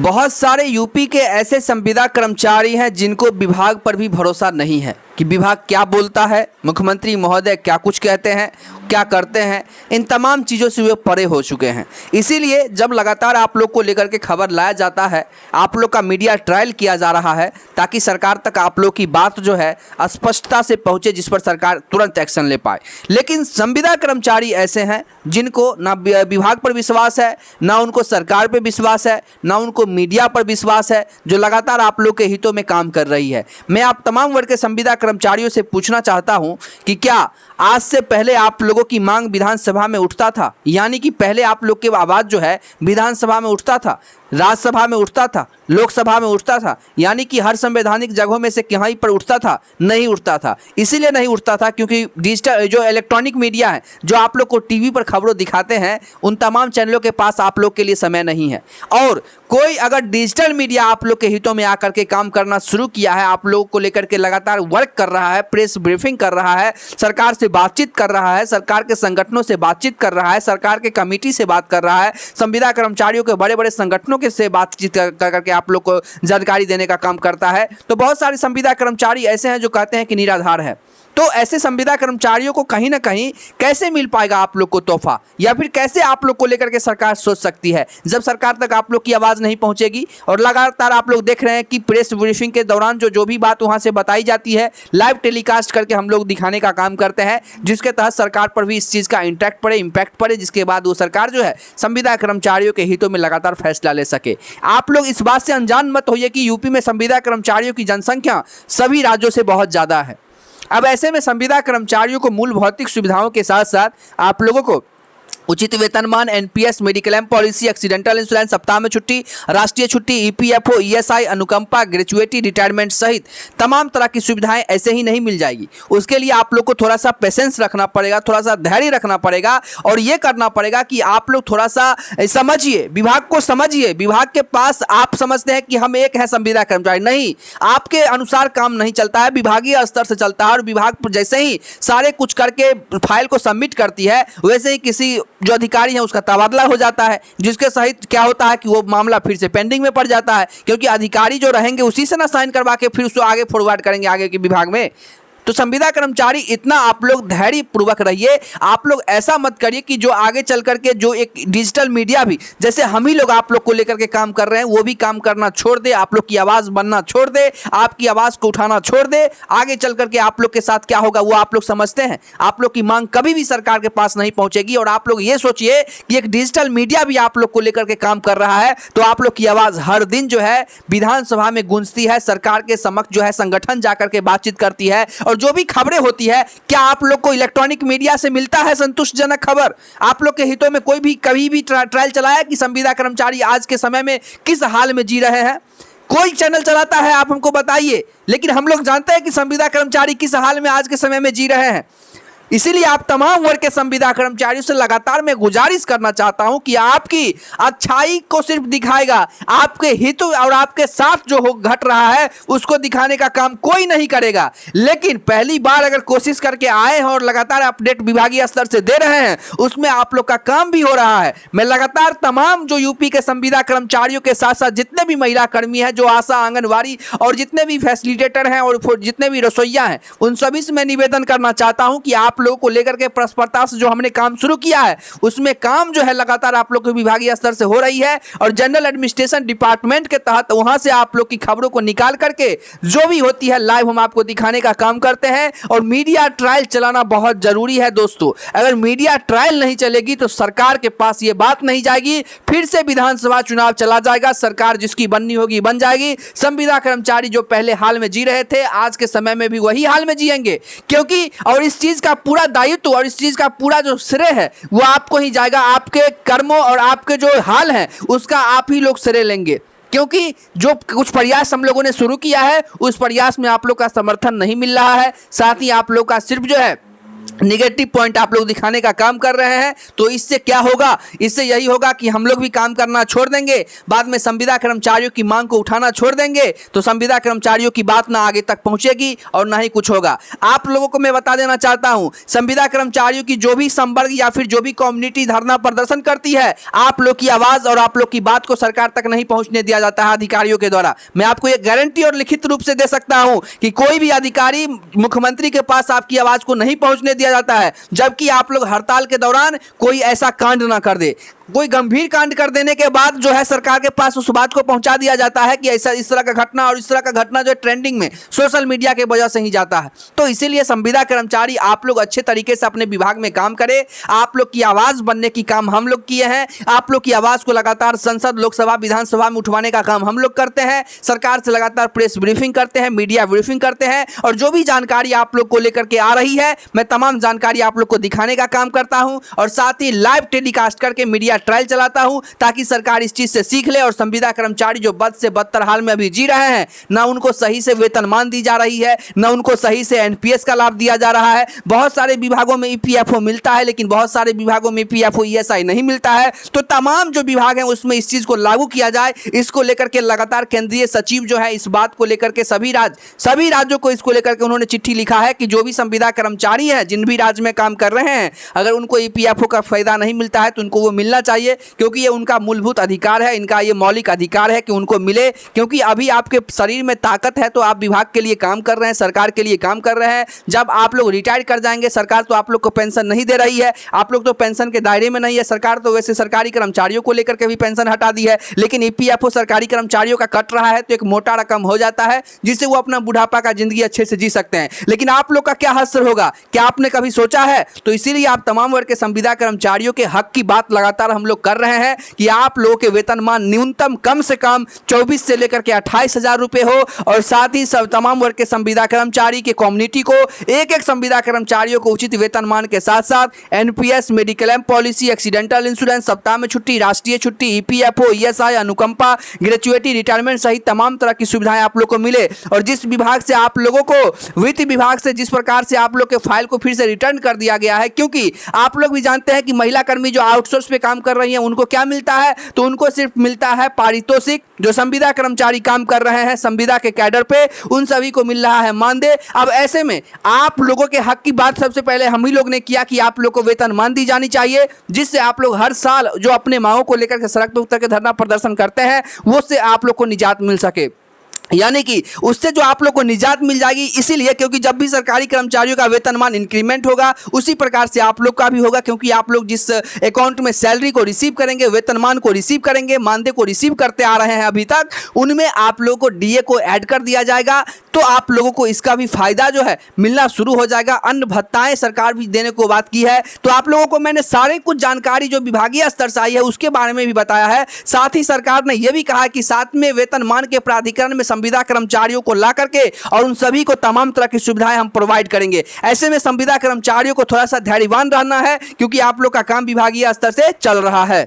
बहुत सारे यूपी के ऐसे संविदा कर्मचारी हैं जिनको विभाग पर भी भरोसा नहीं है कि विभाग क्या बोलता है, मुख्यमंत्री महोदय क्या कुछ कहते हैं, क्या करते हैं। इन तमाम चीज़ों से वे परे हो चुके हैं। इसीलिए जब लगातार आप लोग को लेकर के खबर लाया जाता है, आप लोग का मीडिया ट्रायल किया जा रहा है ताकि सरकार तक आप लोग की बात जो है स्पष्टता से पहुंचे, जिस पर सरकार तुरंत एक्शन ले पाए। लेकिन संविदा कर्मचारी ऐसे हैं जिनको ना विभाग पर विश्वास है, ना उनको सरकार पर विश्वास है, ना उनको मीडिया पर विश्वास है, जो लगातार आप लोग के हितों में काम कर रही है। मैं आप तमाम वर्ग के संविदा कर्मचारियों से पूछना चाहता हूं कि क्या आज से पहले आप लोगों की मांग विधानसभा में उठता था, यानी कि पहले आप लोग की आवाज़ जो है विधानसभा में उठता था, राज्यसभा में उठता था, लोकसभा में उठता था, यानी कि हर संवैधानिक जगहों में से कहीं पर उठता था? नहीं उठता था। इसीलिए नहीं उठता था क्योंकि डिजिटल जो इलेक्ट्रॉनिक मीडिया है, जो आप लोग को टीवी पर खबरों दिखाते हैं, उन तमाम चैनलों के पास आप लोग के लिए समय नहीं है। और कोई अगर डिजिटल मीडिया आप लोग के हितों में आकर के काम करना शुरू किया है, आप लोगों को लेकर के लगातार वर्क कर रहा है, प्रेस ब्रीफिंग कर रहा है, सरकार से बातचीत कर रहा है, सरकार के संगठनों से बातचीत कर रहा है, सरकार के कमेटी से बात कर रहा है, संविदा कर्मचारियों के बड़े बड़े संगठनों के से बातचीत करके आप लोग को जानकारी देने का काम करता है, तो बहुत सारे संविदा कर्मचारी ऐसे हैं जो कहते हैं कि निराधार है। तो ऐसे संविदा कर्मचारियों को कहीं ना कहीं कैसे मिल पाएगा आप लोग को तोहफा, या फिर कैसे आप लोग को लेकर के सरकार सोच सकती है जब सरकार तक आप लोग की आवाज़ नहीं पहुंचेगी। और लगातार आप लोग देख रहे हैं कि प्रेस ब्रीफिंग के दौरान जो भी बात वहां से बताई जाती है, लाइव टेलीकास्ट करके हम लोग दिखाने का काम करते हैं, जिसके तहत सरकार पर भी इस चीज़ का इम्पैक्ट पड़े, जिसके बाद वो सरकार जो है संविदा कर्मचारियों के हितों में लगातार फैसला ले सके। आप लोग इस बात से अनजान मत होइए कि यूपी में संविदा कर्मचारियों की जनसंख्या सभी राज्यों से बहुत ज़्यादा है। अब ऐसे में संविदा कर्मचारियों को मूल भौतिक सुविधाओं के साथ साथ आप लोगों को उचित वेतनमान, NPS, mediclaim policy, accidental insurance, सप्ताह में छुट्टी, राष्ट्रीय छुट्टी, ईपीएफओ, ईएसआई, अनुकंपा, ग्रेजुएटी, रिटायरमेंट सहित तमाम तरह की सुविधाएं ऐसे ही नहीं मिल जाएगी। उसके लिए आप लोग को थोड़ा सा पेशेंस रखना पड़ेगा, थोड़ा सा धैर्य रखना पड़ेगा, और ये करना पड़ेगा कि आप लोग थोड़ा सा समझिए, विभाग को समझिए। विभाग के पास आप समझते हैं कि हम एक है संविदा कर्मचारी, नहीं, आपके अनुसार काम नहीं चलता है, विभागीय स्तर से चलता है। और विभाग जैसे ही सारे कुछ करके फाइल को सबमिट करती है, वैसे ही किसी जो अधिकारी है उसका तबादला हो जाता है, जिसके सहित क्या होता है कि वो मामला फिर से पेंडिंग में पड़ जाता है, क्योंकि अधिकारी जो रहेंगे उसी से ना साइन करवा के फिर उसको आगे फॉरवर्ड करेंगे आगे के विभाग में। तो संविदा कर्मचारी इतना आप लोग धैर्य पूर्वक रहिए। आप लोग ऐसा मत करिए कि जो आगे चल करके जो एक डिजिटल मीडिया भी, जैसे हम ही लोग आप लोग को लेकर के काम कर रहे हैं, वो भी काम करना छोड़ दे, आप लोग की आवाज़ बनना छोड़ दे, आपकी आवाज़ को उठाना छोड़ दे। आगे चल करके आप लोग के साथ क्या होगा वो आप लोग समझते हैं। आप लोग की मांग कभी भी सरकार के पास नहीं पहुंचेगी। और आप लोग ये सोचिए कि एक डिजिटल मीडिया भी आप लोग को लेकर के काम कर रहा है, तो आप लोग की आवाज़ हर दिन जो है विधानसभा में गूंजती है, सरकार के समक्ष जो है संगठन जाकर के बातचीत करती है, और जो भी खबरें होती है, क्या आप लोग को इलेक्ट्रॉनिक मीडिया से मिलता है संतुष्टजनक खबर? आप लोग के हितों में कोई भी कभी भी ट्रायल चलाया कि संविदा कर्मचारी आज के समय में किस हाल में जी रहे हैं? कोई चैनल चलाता है? आप हमको बताइए। लेकिन हम लोग जानते हैं कि संविदा कर्मचारी किस हाल में आज के समय में जी रहे हैं। इसीलिए आप तमाम वर्ग के संविदा कर्मचारियों से लगातार मैं गुजारिश करना चाहता हूं कि आपकी अच्छाई को सिर्फ दिखाएगा, आपके हित और आपके साथ जो हो घट रहा है उसको दिखाने का काम कोई नहीं करेगा। लेकिन पहली बार अगर कोशिश करके आए हैं और लगातार अपडेट विभागीय स्तर से दे रहे हैं, उसमें आप लोग का काम भी हो रहा है। मैं लगातार तमाम जो यूपी के संविदा कर्मचारियों के साथ साथ जितने भी महिला कर्मी हैं, जो आशा, आंगनबाड़ी और जितने भी फैसिलिटेटर हैं और जितने भी रसोइया हैं, उन सभी से मैं निवेदन करना चाहता हूं कि आप लोगों को लेकर के परस्परता से जो हमने काम शुरू किया है, उसमें काम जो है लगातार आप लोग के विभागीय स्तर से हो रही है। और जनरल एडमिनिस्ट्रेशन डिपार्टमेंट के तहत वहां से आप लोग की खबरों को निकाल करके जो भी होती है लाइव हम आपको दिखाने का काम करते हैं। और मीडिया ट्रायल चलाना बहुत जरूरी है दोस्तों। अगर मीडिया ट्रायल नहीं चलेगी तो सरकार के पास ये बात नहीं जाएगी, फिर से विधानसभा चुनाव चला जाएगा, सरकार जिसकी बननी होगी बन जाएगी। संविदा कर्मचारी जो पहले हाल में जी रहे थे, आज के समय में भी वही हाल में जिएंगे, क्योंकि और इस चीज का पूरा दायित्व और इस चीज का पूरा जो श्रेय है वो आपको ही जाएगा। आपके कर्मों और आपके जो हाल है उसका आप ही लोग श्रेय लेंगे, क्योंकि जो कुछ प्रयास हम लोगों ने शुरू किया है उस प्रयास में आप लोग का समर्थन नहीं मिल रहा है। साथ ही आप लोग का सिर्फ जो है निगेटिव पॉइंट आप लोग दिखाने का काम कर रहे हैं। तो इससे क्या होगा? इससे यही होगा कि हम लोग भी काम करना छोड़ देंगे, बाद में संविदा कर्मचारियों की मांग को उठाना छोड़ देंगे, तो संविदा कर्मचारियों की बात ना आगे तक पहुंचेगी और ना ही कुछ होगा। आप लोगों को मैं बता देना चाहता हूं, संविदा कर्मचारियों की जो भी संवर्ग या फिर जो भी कम्युनिटी धरना प्रदर्शन करती है, आप लोग की आवाज और आप लोग की बात को सरकार तक नहीं पहुंचने दिया जाता है अधिकारियों के द्वारा। मैं आपको यह गारंटी और लिखित रूप से दे सकता हूं कि कोई भी अधिकारी मुख्यमंत्री के पास आपकी आवाज को नहीं पहुंचने दिया जाता है, जबकि आप लोग हड़ताल के दौरान कोई ऐसा कांड ना कर दे। कोई गंभीर कांड कर देने के बाद जो है सरकार के पास उस बात को पहुंचा दिया जाता है कि ऐसा इस तरह का घटना और इस तरह का घटना जो है ट्रेंडिंग में सोशल मीडिया के वजह से ही जाता है। तो इसीलिए संविदा कर्मचारी आप लोग अच्छे तरीके से अपने विभाग में काम करें। आप लोग की आवाज बनने की काम हम लोग किए हैं। आप लोग की आवाज को लगातार संसद, लोकसभा, विधानसभा में उठवाने का काम हम लोग करते हैं। सरकार से लगातार प्रेस ब्रीफिंग करते हैं, मीडिया ब्रीफिंग करते हैं, और जो भी जानकारी आप लोग को लेकर के आ रही है मैं तमाम जानकारी आप लोग को दिखाने का काम करता हूं, और साथ ही लाइव टेलीकास्ट करके मीडिया ट्रायल चलाता हूं ताकि सरकार इस चीज से सीख ले। और संविदा कर्मचारी जो बद से बदतर हाल में अभी जी रहे हैं, ना उनको सही से वेतनमान दी जा रही है, ना उनको सही से एनपीएस का लाभ दिया जा रहा है। बहुत सारे विभागों में ईपीएफओ मिलता है, लेकिन बहुत सारे विभागों में ईपीएफओ ईएसआई नहीं मिलता है। तो तमाम जो विभाग हैं उसमें इस चीज को लागू किया जाए, इसको लेकर के लगातार केंद्रीय सचिव जो है इस बात को लेकर के सभी राज्यों को इसको लेकर के उन्होंने चिट्ठी लिखा है कि जो भी संविदा कर्मचारी हैं जिन भी राज्य में काम कर रहे हैं, अगर उनको ईपीएफओ का फायदा नहीं मिलता है तो उनको वो मिलना चाहिए, क्योंकि ये उनका मूलभूत अधिकार है, इनका ये मौलिक अधिकार है कि उनको मिले। क्योंकि अभी आपके शरीर में ताकत है तो आप विभाग के लिए काम कर रहे हैं, सरकार के लिए काम कर रहे हैं। जब आप लोग रिटायर कर जाएंगे, सरकार तो आप लोग को पेंशन नहीं दे रही है, आप लोग तो पेंशन के दायरे में नहीं है। सरकार तो वैसे सरकारी कर्मचारियों को लेकर के भी पेंशन हटा दी है, लेकिन ईपीएफओ सरकारी कर्मचारियों का कट रहा है तो एक मोटा रकम हो जाता है जिससे वो अपना बुढ़ापा का जिंदगी अच्छे से जी सकते हैं। लेकिन आप लोग का क्या हश्र होगा, क्या आपने कभी सोचा है? तो इसीलिए आप तमाम वर्ग के संविदा कर्मचारियों के हक की बात लगातार हम लोग कर रहे हैं कि आप लोगों के वेतनमान न्यूनतम कम से कम 24 से लेकर के 28,000 रुपए हो, और साथ ही सब तमाम वर्ग के संविदा कर्मचारी के कम्युनिटी को एक संविदा कर्मचारियों को उचित वेतनमान के साथ साथ NPS, mediclaim policy, accidental insurance, सप्ताह में छुट्टी, राष्ट्रीय छुट्टी, ईपीएफओ, ईएसआई, अनुकंपा, ग्रेचुइटी, रिटायरमेंट सहित तमाम तरह की सुविधाएं आप लोग को मिले। और जिस विभाग से आप लोगों को वित्त विभाग से जिस प्रकार से आप लोग के फाइल को फिर से रिटर्न कर दिया गया है, क्योंकि आप लोग भी जानते हैं कि महिला कर्मी जो आउटसोर्स पे काम कर रही हैं उनको क्या मिलता है, तो उनको सिर्फ मिलता है पारितोषिक। जो संविदा कर्मचारी काम कर रहे हैं संविदा के कैडर पे, उन सभी को मिल रहा है मानदेय। अब ऐसे में आप लोगों के हक की बात सबसे पहले हम ही लोग ने किया कि आप लोग को वेतनमान दी जानी चाहिए, जिससे आप लोग हर साल जो अपने मांगों को लेकर के सड़क पर उतर के धरना प्रदर्शन करते हैं वो से आप लोग को निजात मिल सके। यानी कि उससे जो आप लोग को निजात मिल जाएगी, इसीलिए क्योंकि जब भी सरकारी कर्मचारियों का वेतनमान इंक्रीमेंट होगा उसी प्रकार से आप लोग का भी होगा, क्योंकि आप लोग जिस अकाउंट में सैलरी को रिसीव करेंगे, वेतनमान को रिसीव करेंगे, मानदेय को रिसीव करते आ रहे हैं अभी तक, उनमें आप लोगों को डीए को ऐड कर दिया जाएगा। तो आप लोगों को इसका भी फायदा जो है मिलना शुरू हो जाएगा। अन्य भत्ताएं सरकार भी देने को बात की है। तो आप लोगों को मैंने सारे कुछ जानकारी जो विभागीय स्तर से आई है उसके बारे में भी बताया है। साथ ही सरकार ने यह भी कहा कि 7वें वेतनमान के प्राधिकरण में संविदा कर्मचारियों को ला करके और उन सभी को तमाम तरह की सुविधाएं हम प्रोवाइड करेंगे। ऐसे में संविदा कर्मचारियों को थोड़ा सा धैर्यवान रहना है, क्योंकि आप लोग का काम विभागीय स्तर से चल रहा है।